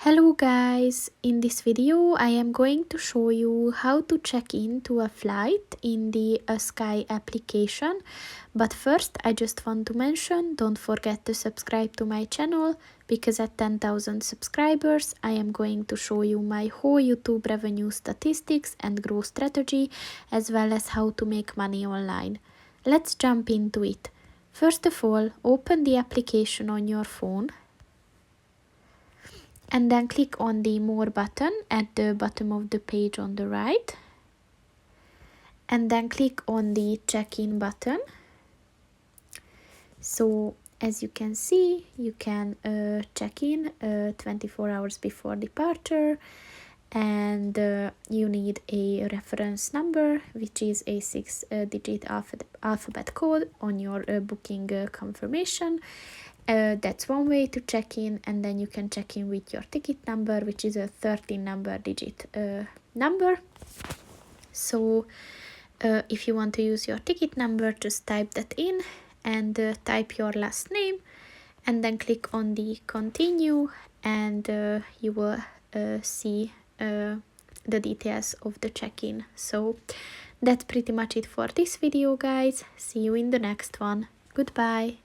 Hello guys, in this video I am going to show you how to check in to a flight in the Asky application. But first I just want to mention, don't forget to subscribe to my channel, because at 10,000 subscribers I am going to show you my whole YouTube revenue statistics and growth strategy, as well as how to make money online. Let's jump into it. First of all, open the application on your phone and then click on the More button at the bottom of the page on the right, and then click on the Check-in button. So as you can see, you can check in 24 hours before departure, and you need a reference number, which is a 6-digit alphabet code on your booking confirmation. That's one way to check in, and then you can check in with your ticket number, which is a 13-number digit number. So if you want to use your ticket number, just type that in and type your last name, and then click on the continue, and you will see the details of the check-in. So that's pretty much it for this video, guys. See you in the next one. Goodbye.